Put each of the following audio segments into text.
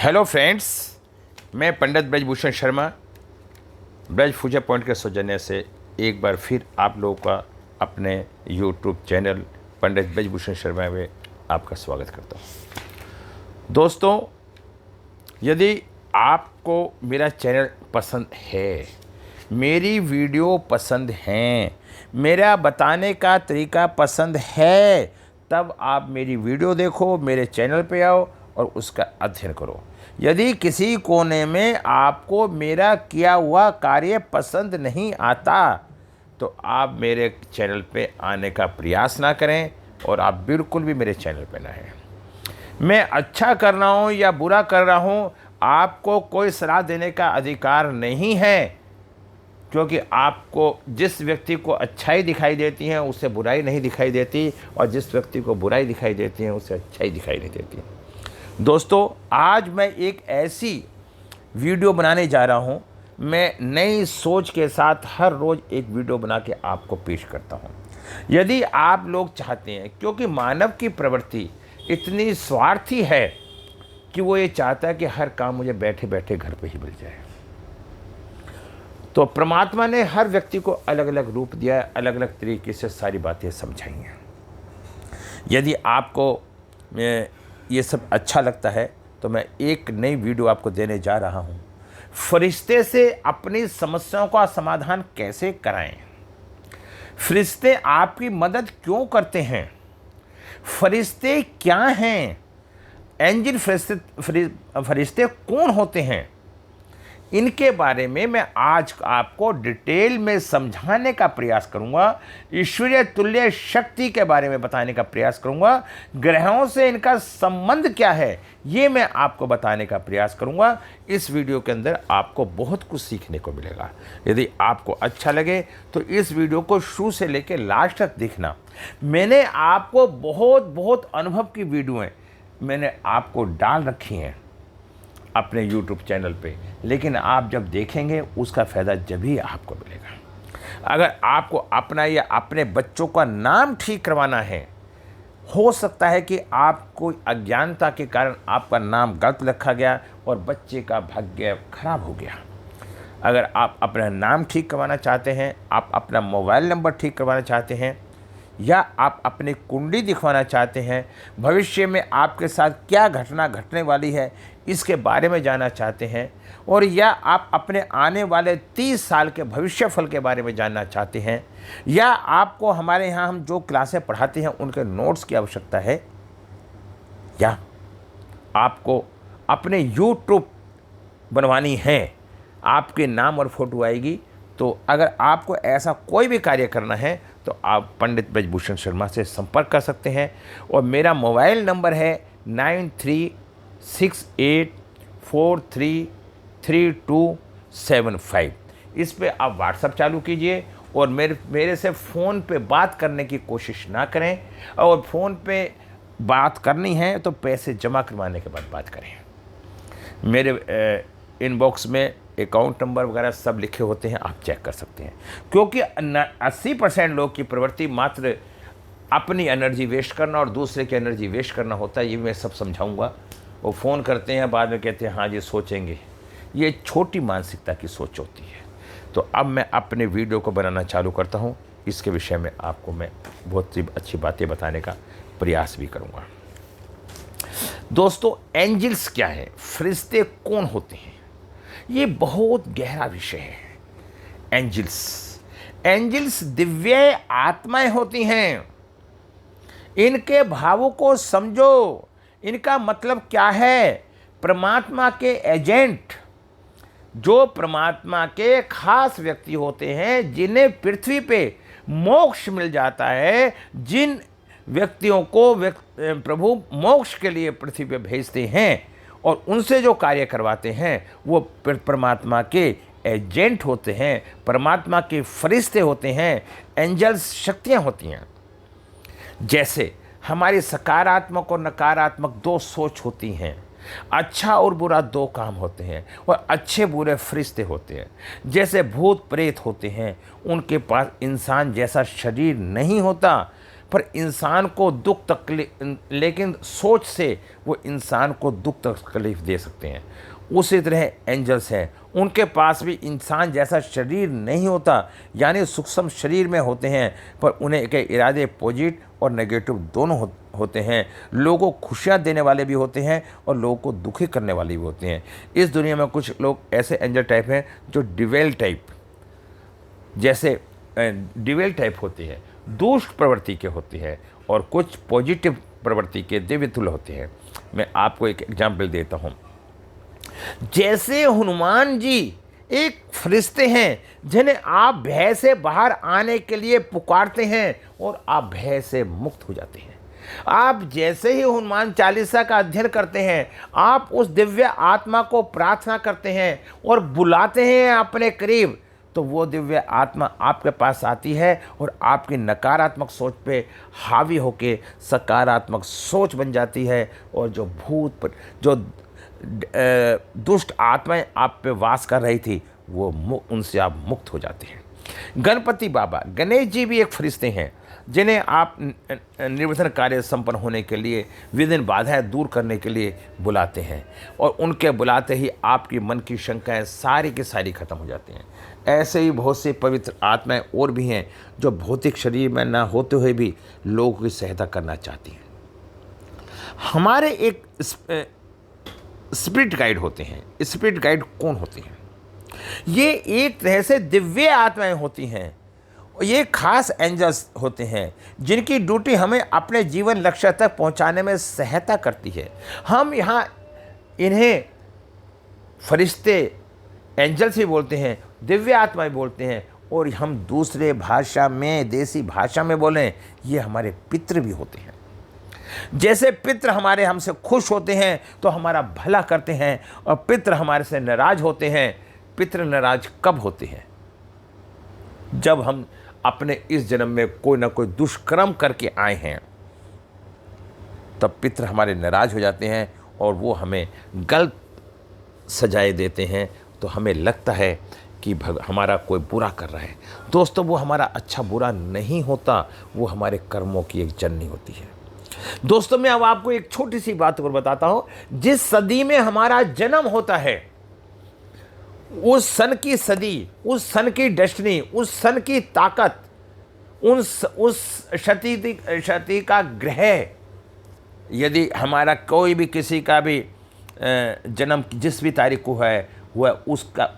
Hello friends, मैं पंडित ब्रजभूषण शर्मा ब्रज पूजा point के सौजन्य से एक बार फिर आप लोगों का अपने यूट्यूब चैनल पंडित ब्रजभूषण शर्मा में आपका स्वागत करता हूँ। दोस्तों, यदि आपको मेरा चैनल पसंद है, मेरी वीडियो पसंद हैं, मेरा बताने का तरीका पसंद है, तब आप मेरी वीडियो देखो, मेरे चैनल पे आओ और उसका अध्ययन करो। यदि किसी कोने में आपको मेरा किया हुआ कार्य पसंद नहीं आता तो आप मेरे चैनल पे आने का प्रयास ना करें और आप बिल्कुल भी मेरे चैनल पे ना हैं। मैं अच्छा कर रहा हूँ या बुरा कर रहा हूँ, आपको कोई सलाह देने का अधिकार नहीं है, क्योंकि आपको जिस व्यक्ति को अच्छाई दिखाई देती है उससे बुराई नहीं दिखाई देती, और जिस व्यक्ति को बुराई दिखाई देती है उससे अच्छाई दिखाई नहीं देती। दोस्तों, आज मैं एक ऐसी वीडियो बनाने जा रहा हूं। मैं नई सोच के साथ हर रोज़ एक वीडियो बना के आपको पेश करता हूं। यदि आप लोग चाहते हैं, क्योंकि मानव की प्रवृत्ति इतनी स्वार्थी है कि वो ये चाहता है कि हर काम मुझे बैठे बैठे घर पे ही मिल जाए। तो परमात्मा ने हर व्यक्ति को अलग अलग रूप दिया है, अलग अलग तरीके से सारी बातें समझाई हैं। यदि आपको ये सब अच्छा लगता है तो मैं एक नई वीडियो आपको देने जा रहा हूँ। फरिश्ते से अपनी समस्याओं का समाधान कैसे कराएं? फरिश्ते आपकी मदद क्यों करते हैं? फरिश्ते क्या हैं? एंजल फरिश्ते कौन होते हैं? इनके बारे में मैं आज आपको डिटेल में समझाने का प्रयास करूंगा। ईश्वरीय तुल्य शक्ति के बारे में बताने का प्रयास करूंगा। ग्रहों से इनका संबंध क्या है, ये मैं आपको बताने का प्रयास करूंगा। इस वीडियो के अंदर आपको बहुत कुछ सीखने को मिलेगा। यदि आपको अच्छा लगे तो इस वीडियो को शुरू से लेकर लास्ट तक देखना। मैंने आपको बहुत अनुभव की वीडियोएं मैंने आपको डाल रखी हैं अपने YouTube चैनल पे, लेकिन आप जब देखेंगे उसका फ़ायदा जब ही आपको मिलेगा। अगर आपको अपना या अपने बच्चों का नाम ठीक करवाना है, हो सकता है कि आपको अज्ञानता के कारण आपका नाम गलत रखा गया और बच्चे का भाग्य खराब हो गया। अगर आप अपना नाम ठीक करवाना चाहते हैं, आप अपना मोबाइल नंबर ठीक करवाना चाहते हैं, या आप अपनी कुंडली दिखवाना चाहते हैं, भविष्य में आपके साथ क्या घटना घटने वाली है इसके बारे में जानना चाहते हैं, और या आप अपने आने वाले 30 साल के भविष्य फल के बारे में जानना चाहते हैं, या आपको हमारे यहाँ हम जो क्लासें पढ़ाते हैं उनके नोट्स की आवश्यकता है, या आपको अपने YouTube बनवानी है, आपके नाम और फोटो आएगी। तो अगर आपको ऐसा कोई भी कार्य करना है तो आप पंडित ब्रजभूषण शर्मा से संपर्क कर सकते हैं, और मेरा मोबाइल नंबर है 9368433275। इस पे आप व्हाट्सएप चालू कीजिए और मेरे से फ़ोन पे बात करने की कोशिश ना करें, और फ़ोन पे बात करनी है तो पैसे जमा करवाने के बाद बात करें। मेरे इनबॉक्स में अकाउंट नंबर वगैरह सब लिखे होते हैं, आप चेक कर सकते हैं। क्योंकि 80% लोग की प्रवृत्ति मात्र अपनी एनर्जी वेस्ट करना और दूसरे की एनर्जी वेस्ट करना होता है। ये मैं सब समझाऊंगा। वो फ़ोन करते हैं, बाद में कहते हैं हाँ जी सोचेंगे। ये छोटी मानसिकता की सोच होती है। तो अब मैं अपने वीडियो को बनाना चालू करता हूँ। इसके विषय में आपको मैं बहुत सी अच्छी बातें बताने का प्रयास भी करूँगा। दोस्तों, एंजल्स क्या है, फरिश्ते कौन होते हैं, ये बहुत गहरा विषय है। एंजल्स दिव्य आत्माएं होती हैं। इनके भावों को समझो। इनका मतलब क्या है? परमात्मा के एजेंट, जो परमात्मा के खास व्यक्ति होते हैं, जिन्हें पृथ्वी पे मोक्ष मिल जाता है, जिन व्यक्तियों को प्रभु मोक्ष के लिए पृथ्वी पे भेजते हैं और उनसे जो कार्य करवाते हैं वो परमात्मा के एजेंट होते हैं, परमात्मा के फरिश्ते होते हैं। एंजल्स शक्तियाँ होती हैं। जैसे हमारी सकारात्मक और नकारात्मक दो सोच होती हैं, अच्छा और बुरा दो काम होते हैं, और अच्छे बुरे फरिश्ते होते हैं। जैसे भूत प्रेत होते हैं, उनके पास इंसान जैसा शरीर नहीं होता, पर इंसान को दुख तकलीफ, लेकिन सोच से वो इंसान को दुख तकलीफ दे सकते हैं। उसी तरह एंजल्स हैं, उनके पास भी इंसान जैसा शरीर नहीं होता, यानी सूक्ष्म शरीर में होते हैं, पर उन्हें के इरादे पॉजिटिव और नेगेटिव दोनों होते हैं। लोगों को खुशियाँ देने वाले भी होते हैं और लोगों को दुखी करने वाले भी होते हैं। इस दुनिया में कुछ लोग ऐसे एंजल टाइप हैं जो डिवेल टाइप, जैसे डिवेल टाइप होती है, दुष्ट प्रवृत्ति के होती है, और कुछ पॉजिटिव प्रवृत्ति के दिव्यतुल्य होते हैं। मैं आपको एक एग्जाम्पल देता हूँ। जैसे हनुमान जी एक फरिश्ते हैं जिन्हें आप भय से बाहर आने के लिए पुकारते हैं और आप भय से मुक्त हो जाते हैं। आप जैसे ही हनुमान चालीसा का अध्ययन करते हैं, आप उस दिव्य आत्मा को प्रार्थना करते हैं और बुलाते हैं अपने करीब, तो वो दिव्य आत्मा आपके पास आती है और आपकी नकारात्मक सोच पे हावी होके सकारात्मक सोच बन जाती है, और जो दुष्ट आत्माएं आप पे वास कर रही थी वो उनसे आप मुक्त हो जाते हैं। गणपति बाबा, गणेश जी भी एक फरिश्ते हैं जिन्हें आप निर्वचन कार्य संपन्न होने के लिए, विभिन्न बाधाएं दूर करने के लिए बुलाते हैं, और उनके बुलाते ही आपकी मन की शंकाएं सारी की सारी खत्म हो जाती हैं। ऐसे ही बहुत से पवित्र आत्माएं और भी हैं जो भौतिक शरीर में ना होते हुए भी लोगों की सहायता करना चाहती हैं। हमारे एक स्पिरिट गाइड होते हैं। स्पिरिट गाइड कौन होते हैं? ये एक तरह से दिव्य आत्माएं होती हैं। ये खास एंजल्स होते हैं जिनकी ड्यूटी हमें अपने जीवन लक्ष्य तक पहुंचाने में सहायता करती है। हम यहाँ इन्हें फरिश्ते, एंजल्स भी बोलते हैं, दिव्य आत्माएं बोलते हैं, और हम दूसरे भाषा में, देसी भाषा में बोलें, ये हमारे पितृ भी होते हैं। जैसे पितृ हमारे हमसे खुश होते हैं तो हमारा भला करते हैं, और पितृ हमारे से नाराज होते हैं। पितृ नाराज कब होते हैं? जब हम अपने इस जन्म में कोई ना कोई दुष्कर्म करके आए हैं, तब पितृ हमारे नाराज हो जाते हैं और वो हमें गलत सजाए देते हैं, तो हमें लगता है कि हमारा कोई बुरा कर रहा है। दोस्तों, वो हमारा अच्छा बुरा नहीं होता, वो हमारे कर्मों की एक जननी होती है। दोस्तों, मैं अब आपको एक छोटी सी बात और बताता हूं। जिस सदी में हमारा जन्म होता है, उस सन की सदी, उस सन की डेस्टिनी, उस सन की ताकत, उस शती का ग्रह, यदि हमारा कोई भी किसी का भी जन्म जिस भी तारीख को है, वह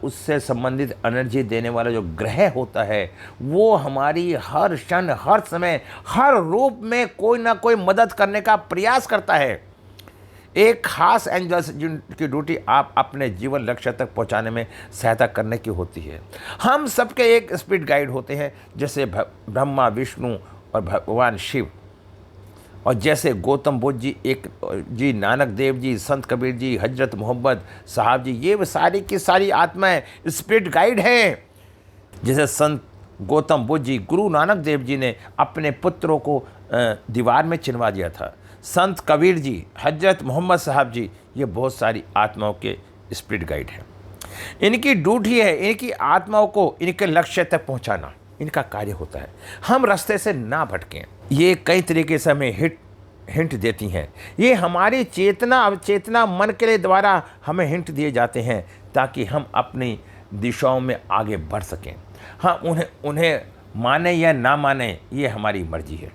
उससे संबंधित एनर्जी देने वाला जो ग्रह होता है, वो हमारी हर क्षण, हर समय, हर रूप में कोई ना कोई मदद करने का प्रयास करता है। एक खास एंजल्स जिनकी ड्यूटी आप अपने जीवन लक्ष्य तक पहुंचाने में सहायता करने की होती है। हम सबके एक स्पिरिट गाइड होते हैं, जैसे ब्रह्मा, विष्णु और भगवान शिव, और जैसे गौतम बुद्ध जी, नानक देव जी, संत कबीर जी, हजरत मोहम्मद साहब जी, ये सारी की सारी आत्माएं स्पिरिट गाइड हैं। जैसे संत गौतम बुद्ध जी, गुरु नानक देव जी ने अपने पुत्रों को दीवार में चिनवा दिया था। संत कबीर जी, हजरत मोहम्मद साहब जी, ये बहुत सारी आत्माओं के स्पिरिट गाइड हैं। इनकी ड्यूटी है इनकी आत्माओं को इनके लक्ष्य तक पहुंचाना, इनका कार्य होता है। हम रास्ते से ना भटकें। ये कई तरीके से हमें हिंट देती हैं। ये हमारी चेतना अवचेतना मन के द्वारा हमें हिंट दिए जाते हैं, ताकि हम अपनी दिशाओं में आगे बढ़ सकें। हाँ, उन्हें माने या ना माने, ये हमारी मर्जी है।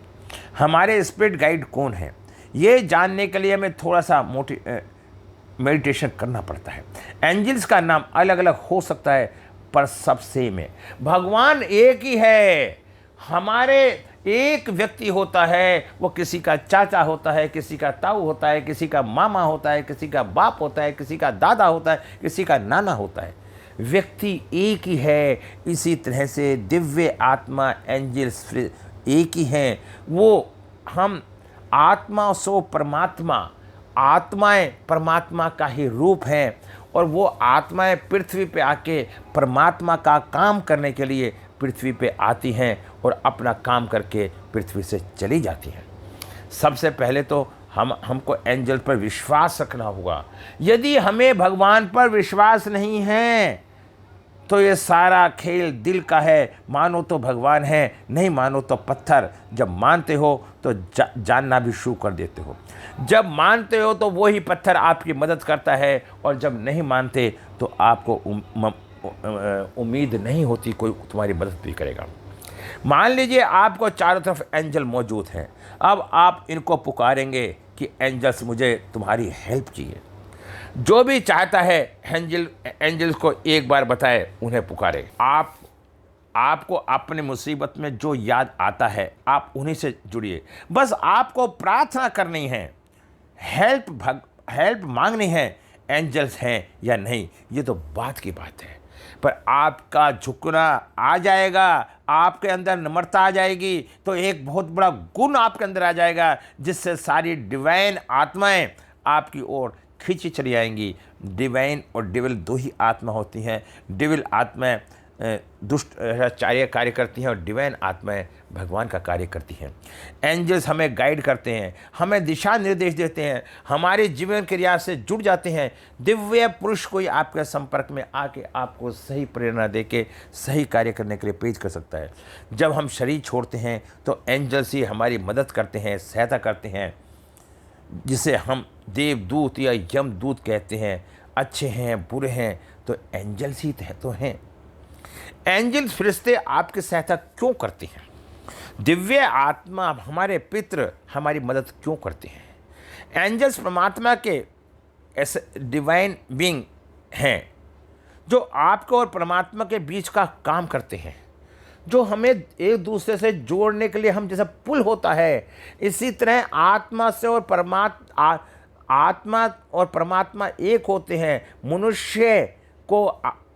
हमारे स्पिरिट गाइड कौन है, ये जानने के लिए हमें थोड़ा सा मेडिटेशन करना पड़ता है। एंजल्स का नाम अलग अलग हो सकता है, पर सब सेम है। भगवान एक ही है। हमारे एक व्यक्ति होता है, वो किसी का चाचा होता है, किसी का ताऊ होता है, किसी का मामा होता है, किसी का बाप होता है, किसी का दादा होता है, किसी का नाना होता है। व्यक्ति एक ही है। इसी तरह से दिव्य आत्मा, एंजल्स एक ही हैं। वो हम आत्मा सो परमात्मा, आत्माएं परमात्मा का ही रूप हैं, और वो आत्माएं पृथ्वी पे आके परमात्मा का काम करने के लिए पृथ्वी पे आती हैं और अपना काम करके पृथ्वी से चली जाती हैं। सबसे पहले तो हमको एंजल पर विश्वास रखना होगा। यदि हमें भगवान पर विश्वास नहीं है तो ये सारा खेल दिल का है। मानो तो भगवान है, नहीं मानो तो पत्थर। जब मानते हो तो जानना भी शुरू कर देते हो। जब मानते हो तो वही पत्थर आपकी मदद करता है, और जब नहीं मानते तो आपको उम्मीद नहीं होती कोई तुम्हारी मदद भी करेगा। मान लीजिए आपको चारों तरफ एंजल मौजूद हैं। अब आप इनको पुकारेंगे कि एंजल्स मुझे तुम्हारी हेल्प चाहिए। जो भी चाहता है एंजल्स को एक बार बताए, उन्हें पुकारे। आपको अपनी मुसीबत में जो याद आता है आप उन्हीं से जुड़िए। बस आपको प्रार्थना करनी है, हेल्प मांगनी है। एंजल्स हैं या नहीं ये तो बात की बात है, पर आपका झुकना आ जाएगा, आपके अंदर नम्रता आ जाएगी, तो एक बहुत बड़ा गुण आपके अंदर आ जाएगा, जिससे सारी डिवाइन आत्माएं आपकी ओर खींची चली आएंगी। डिवाइन और डिविल दो ही आत्मा होती हैं। डिविल आत्माएं दुष्ट कार्य करती हैं, और डिवाइन आत्माएं भगवान का कार्य करती हैं। एंजल्स हमें गाइड करते हैं, हमें दिशा निर्देश देते हैं, हमारे जीवन क्रिया से जुड़ जाते हैं। दिव्य पुरुष कोई आपके संपर्क में आके आपको सही प्रेरणा देके सही कार्य करने के लिए प्रेरित कर सकता है। जब हम शरीर छोड़ते हैं तो एंजल्स ही हमारी मदद करते हैं, सहायता करते हैं, जिसे हम देवदूत या यमदूत कहते हैं। अच्छे हैं बुरे हैं तो एंजल्स ही तो हैं। एंजल्स फरिश्ते आपकी सहायता क्यों करते हैं? दिव्य आत्मा हमारे पितृ हमारी मदद क्यों करते हैं? एंजल्स परमात्मा के ऐसे डिवाइन बीइंग हैं जो आपके और परमात्मा के बीच का काम करते हैं, जो हमें एक दूसरे से जोड़ने के लिए हम जैसा पुल होता है, इसी तरह आत्मा और परमात्मा एक होते हैं। मनुष्य को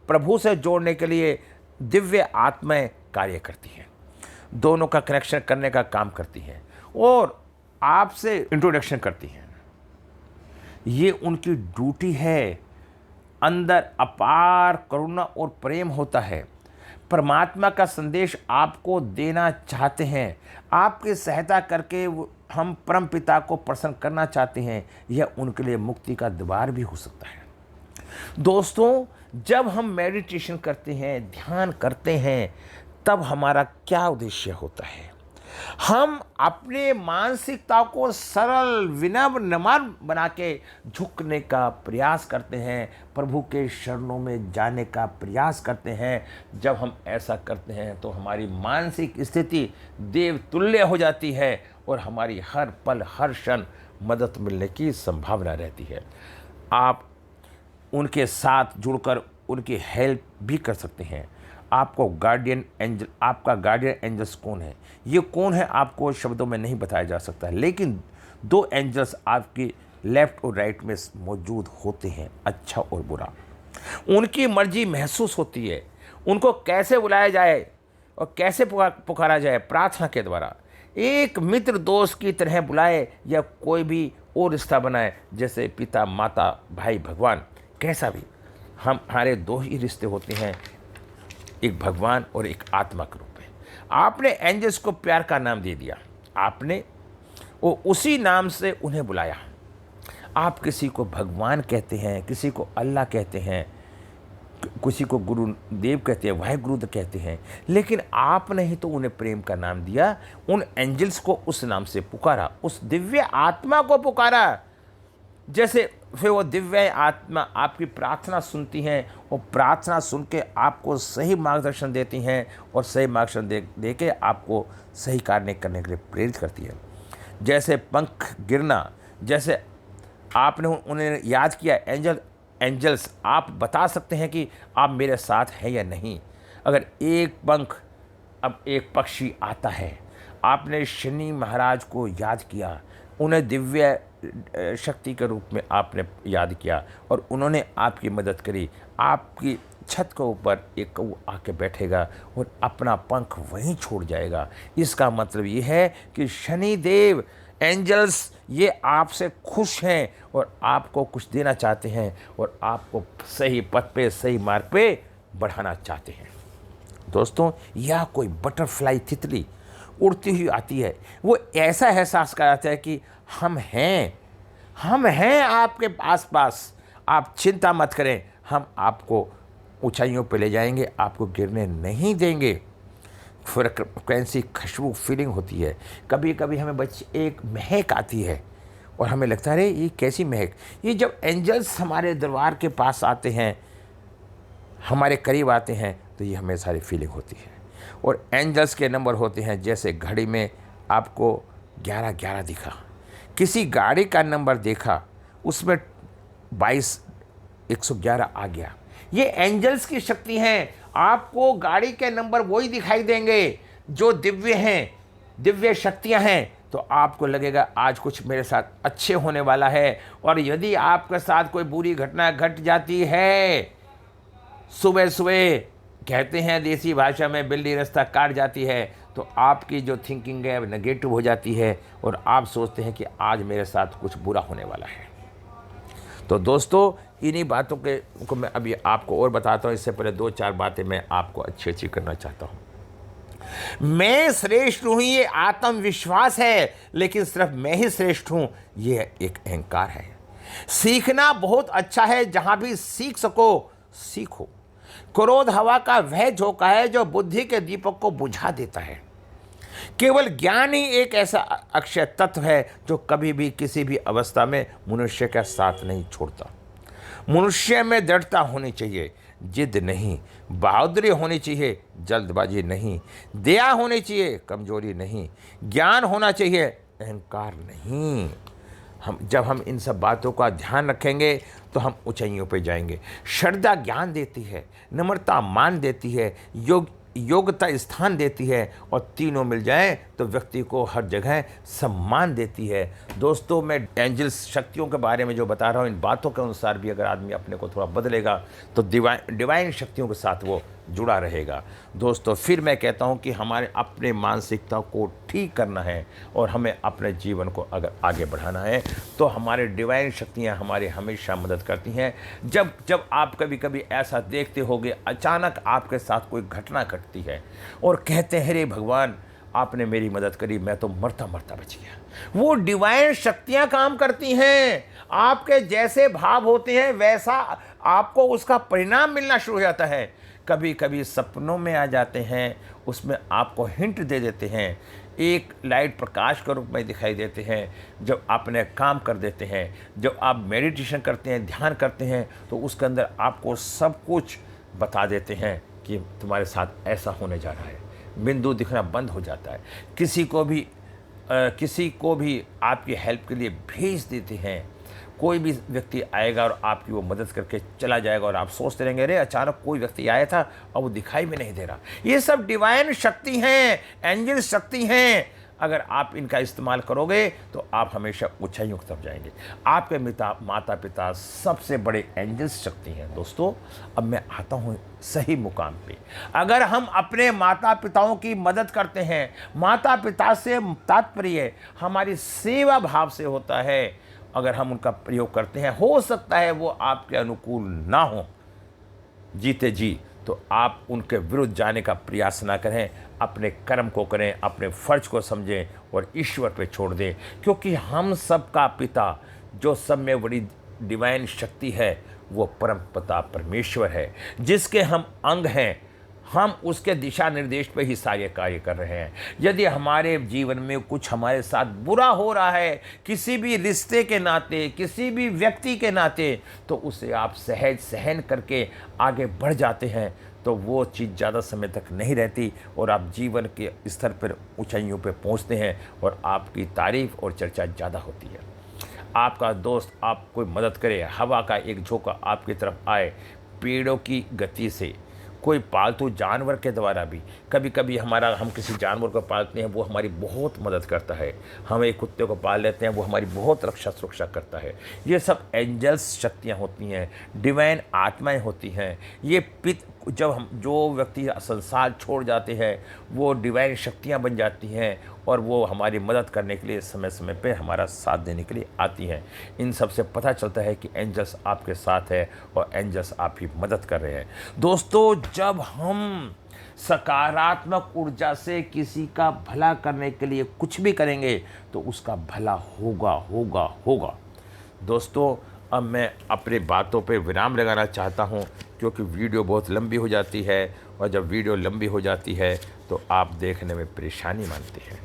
प्रभु से जोड़ने के लिए दिव्य आत्माएं कार्य करती हैं, दोनों का कनेक्शन करने का काम करती हैं और आपसे इंट्रोडक्शन करती हैं। ये उनकी ड्यूटी है। अंदर अपार करुणा और प्रेम होता है। परमात्मा का संदेश आपको देना चाहते हैं। आपकी सहायता करके हम परम पिता को प्रसन्न करना चाहते हैं। यह उनके लिए मुक्ति का द्वार भी हो सकता है। दोस्तों, जब हम मेडिटेशन करते हैं, ध्यान करते हैं, तब हमारा क्या उद्देश्य होता है? हम अपने मानसिकता को सरल विनम्र नम्र बना के झुकने का प्रयास करते हैं, प्रभु के शरणों में जाने का प्रयास करते हैं। जब हम ऐसा करते हैं तो हमारी मानसिक स्थिति देवतुल्य हो जाती है और हमारी हर पल हर क्षण मदद मिलने की संभावना रहती है। आप उनके साथ जुड़कर उनकी हेल्प भी कर सकते हैं। आपका गार्डियन एंजल्स कौन है? ये कौन है आपको शब्दों में नहीं बताया जा सकता है, लेकिन दो एंजल्स आपकी लेफ्ट और राइट में मौजूद होते हैं, अच्छा और बुरा। उनकी मर्जी महसूस होती है। उनको कैसे बुलाया जाए और कैसे पुकारा जाए? प्रार्थना के द्वारा। एक मित्र दोस्त की तरह बुलाए या कोई भी और रिश्ता बनाए, जैसे पिता माता भाई भगवान, कैसा भी। हमारे दो ही रिश्ते होते हैं, एक भगवान और एक आत्मा के रूप में। आपने एंजल्स को प्यार का नाम दे दिया, आपने वो उसी नाम से उन्हें बुलाया। आप किसी को भगवान कहते हैं, किसी को अल्लाह कहते हैं, किसी को गुरुदेव कहते हैं, वाहिगुरु कहते हैं, लेकिन आपने ही तो उन्हें प्रेम का नाम दिया। उन एंजल्स को उस नाम से पुकारा, उस दिव्य आत्मा को पुकारा। जैसे फिर वो दिव्य आत्मा आपकी प्रार्थना सुनती हैं, वो प्रार्थना सुन के आपको सही मार्गदर्शन देती हैं और सही मार्गदर्शन दे के आपको सही कार्य करने के लिए प्रेरित करती है। जैसे पंख गिरना, जैसे आपने उन्हें याद किया, एंजल्स आप बता सकते हैं कि आप मेरे साथ हैं या नहीं। अगर अब एक पक्षी आता है, आपने शनि महाराज को याद किया, उन्हें दिव्य शक्ति के रूप में आपने याद किया और उन्होंने आपकी मदद करी। आपकी छत के ऊपर एक कौवा आके बैठेगा और अपना पंख वहीं छोड़ जाएगा। इसका मतलब ये है कि शनिदेव एंजल्स ये आपसे खुश हैं और आपको कुछ देना चाहते हैं और आपको सही पथ पे सही मार्ग पे बढ़ाना चाहते हैं। दोस्तों, यह कोई बटरफ्लाई तितली उड़ती हुई आती है, वो ऐसा एहसास कराता है कि हम हैं आपके आसपास, आप चिंता मत करें, हम आपको ऊंचाइयों पे ले जाएंगे, आपको गिरने नहीं देंगे। फ्रिक्वेंसी, खुशबू, फीलिंग होती है। कभी कभी हमें एक महक आती है और हमें लगता है अरे ये कैसी महक। ये जब एंजल्स हमारे दरबार के पास आते हैं, हमारे करीब आते हैं, तो ये हमें सारी फीलिंग होती है। और एंजल्स के नंबर होते हैं, जैसे घड़ी में आपको 11-11 दिखा, किसी गाड़ी का नंबर देखा उसमें 22-111 आ गया। ये एंजल्स की शक्ति है। आपको गाड़ी के नंबर वही दिखाई देंगे जो दिव्य हैं, दिव्य शक्तियां हैं। तो आपको लगेगा आज कुछ मेरे साथ अच्छे होने वाला है। और यदि आपके साथ कोई बुरी घटना घट जाती है, सुबह सुबह कहते हैं देसी भाषा में बिल्ली रास्ता काट जाती है, तो आपकी जो थिंकिंग है नेगेटिव हो जाती है और आप सोचते हैं कि आज मेरे साथ कुछ बुरा होने वाला है। तो दोस्तों, इन्हीं बातों को मैं अभी आपको और बताता हूँ। इससे पहले 2-4 बातें मैं आपको अच्छी करना चाहता हूँ। मैं श्रेष्ठ हूँ, ये आत्मविश्वास है, लेकिन सिर्फ मैं ही श्रेष्ठ हूँ, ये एक अहंकार है। सीखना बहुत अच्छा है, जहाँ भी सीख सको सीखो। क्रोध हवा का वह झोंका है जो बुद्धि के दीपक को बुझा देता है। केवल ज्ञान ही एक ऐसा अक्षय तत्व है जो कभी भी किसी भी अवस्था में मनुष्य का साथ नहीं छोड़ता। मनुष्य में दृढ़ता होनी चाहिए, जिद नहीं। बहादुरी होनी चाहिए, जल्दबाजी नहीं। दया होनी चाहिए, कमजोरी नहीं। ज्ञान होना चाहिए, अहंकार नहीं। जब हम इन सब बातों का ध्यान रखेंगे तो हम ऊंचाइयों पर जाएंगे। श्रद्धा ज्ञान देती है, नम्रता मान देती है, योग्यता स्थान देती है, और तीनों मिल जाएं तो व्यक्ति को हर जगह सम्मान देती है। दोस्तों, मैं एंजल्स शक्तियों के बारे में जो बता रहा हूँ, इन बातों के अनुसार भी अगर आदमी अपने को थोड़ा बदलेगा तो डिवाइन शक्तियों के साथ वो जुड़ा रहेगा। दोस्तों, फिर मैं कहता हूँ कि हमारे अपने मानसिकता को ठीक करना है और हमें अपने जीवन को अगर आगे बढ़ाना है तो हमारे डिवाइन शक्तियाँ हमारे हमेशा मदद करती हैं। जब आप कभी कभी ऐसा देखते होगे, अचानक आपके साथ कोई घटना घटती है और कहते हैं अरे भगवान आपने मेरी मदद करी, मैं तो मरता मरता बच गया। वो डिवाइन शक्तियाँ काम करती हैं। आपके जैसे भाव होते हैं वैसा आपको उसका परिणाम मिलना शुरू हो जाता है। कभी कभी सपनों में आ जाते हैं, उसमें आपको हिंट दे देते हैं, एक लाइट प्रकाश के रूप में दिखाई देते हैं। जब आपने काम कर देते हैं, जब आप मेडिटेशन करते हैं, ध्यान करते हैं, तो उसके अंदर आपको सब कुछ बता देते हैं कि तुम्हारे साथ ऐसा होने जा रहा है। बिंदु दिखना बंद हो जाता है। किसी को भी आपकी हेल्प के लिए भेज देते हैं। कोई भी व्यक्ति आएगा और आपकी वो मदद करके चला जाएगा और आप सोचते रहेंगे अरे अचानक कोई व्यक्ति आया था और वो दिखाई भी नहीं दे रहा। ये सब डिवाइन शक्ति हैं, एंजल शक्ति हैं। अगर आप इनका इस्तेमाल करोगे तो आप हमेशा ऊंचाइयों की तरफ जाएंगे। आपके माता पिता सबसे बड़े एंजल शक्ति हैं। दोस्तों, अब मैं आता हूँ सही मुकाम पे। अगर हम अपने माता पिताओं की मदद करते हैं, माता पिता से तात्पर्य हमारी सेवा भाव से होता है। अगर हम उनका प्रयोग करते हैं, हो सकता है वो आपके अनुकूल ना हो जीते जी, तो आप उनके विरुद्ध जाने का प्रयास ना करें। अपने कर्म को करें, अपने फर्ज को समझें और ईश्वर पे छोड़ दें। क्योंकि हम सबका पिता, जो सब में बड़ी डिवाइन शक्ति है, वो परम पिता परमेश्वर है, जिसके हम अंग हैं। हम उसके दिशा निर्देश पे ही सारे कार्य कर रहे हैं। यदि हमारे जीवन में कुछ हमारे साथ बुरा हो रहा है, किसी भी रिश्ते के नाते, किसी भी व्यक्ति के नाते, तो उसे आप सहज सहन करके आगे बढ़ जाते हैं, तो वो चीज़ ज़्यादा समय तक नहीं रहती और आप जीवन के स्तर पर ऊंचाइयों पर पहुंचते हैं और आपकी तारीफ और चर्चा ज़्यादा होती है। आपका दोस्त आप कोई मदद करे, हवा का एक झोंका आपकी तरफ आए, पेड़ों की गति से, कोई पालतू जानवर के द्वारा भी, कभी कभी हम किसी जानवर को पालते हैं, वो हमारी बहुत मदद करता है। हम एक कुत्ते को पाल लेते हैं, वो हमारी बहुत रक्षा सुरक्षा करता है। ये सब एंजल्स शक्तियाँ होती हैं, डिवाइन आत्माएं होती हैं। ये जब जो व्यक्ति संसार छोड़ जाते हैं, वो डिवाइन शक्तियाँ बन जाती हैं और वो हमारी मदद करने के लिए समय समय पे हमारा साथ देने के लिए आती हैं। इन सब से पता चलता है कि एंजल्स आपके साथ है और एंजल्स आपकी मदद कर रहे हैं। दोस्तों, जब हम सकारात्मक ऊर्जा से किसी का भला करने के लिए कुछ भी करेंगे तो उसका भला होगा होगा होगा। दोस्तों, अब मैं अपनी बातों पे विराम लगाना चाहता हूँ, क्योंकि वीडियो बहुत लंबी हो जाती है, और जब वीडियो लंबी हो जाती है तो आप देखने में परेशानी मानते हैं।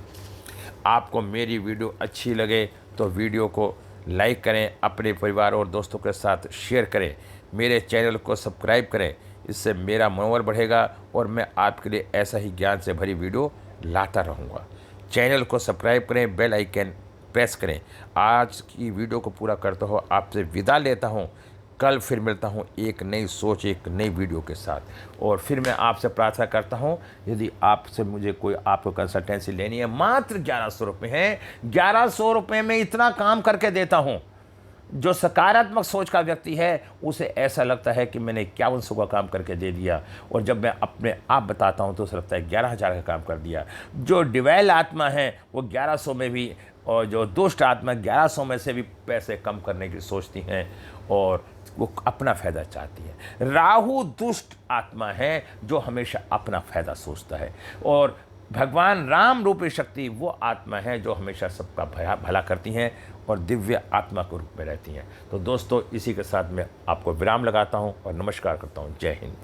आपको मेरी वीडियो अच्छी लगे तो वीडियो को लाइक करें, अपने परिवार और दोस्तों के साथ शेयर करें, मेरे चैनल को सब्सक्राइब करें। इससे मेरा मनोबल बढ़ेगा और मैं आपके लिए ऐसा ही ज्ञान से भरी वीडियो लाता रहूँगा। चैनल को सब्सक्राइब करें, बेल आइकन प्रेस करें। आज की वीडियो को पूरा करता हुआ आपसे विदा लेता हूँ। कल फिर मिलता हूँ एक नई सोच, एक नई वीडियो के साथ। और फिर मैं आपसे प्रार्थना करता हूँ, यदि आपसे मुझे कोई आपको कंसल्टेंसी लेनी है, मात्र 1100 रुपये हैं। 1100 रुपये में इतना काम करके देता हूँ। जो सकारात्मक सोच का व्यक्ति है उसे ऐसा लगता है कि मैंने 5100 का काम करके दे दिया, और जब मैं अपने आप बताता हूँ तो उसे लगता है 11,000 का काम कर दिया। जो डिवेल आत्मा है वो 1100 में भी, और जो दुष्ट आत्मा 1100 में से भी पैसे कम करने की सोचती हैं, और वो अपना फ़ायदा चाहती है। राहु दुष्ट आत्मा है जो हमेशा अपना फ़ायदा सोचता है, और भगवान राम रूपी शक्ति वो आत्मा है जो हमेशा सबका भला करती हैं और दिव्य आत्मा के रूप में रहती हैं। तो दोस्तों, इसी के साथ मैं आपको विराम लगाता हूँ और नमस्कार करता हूँ। जय हिंद।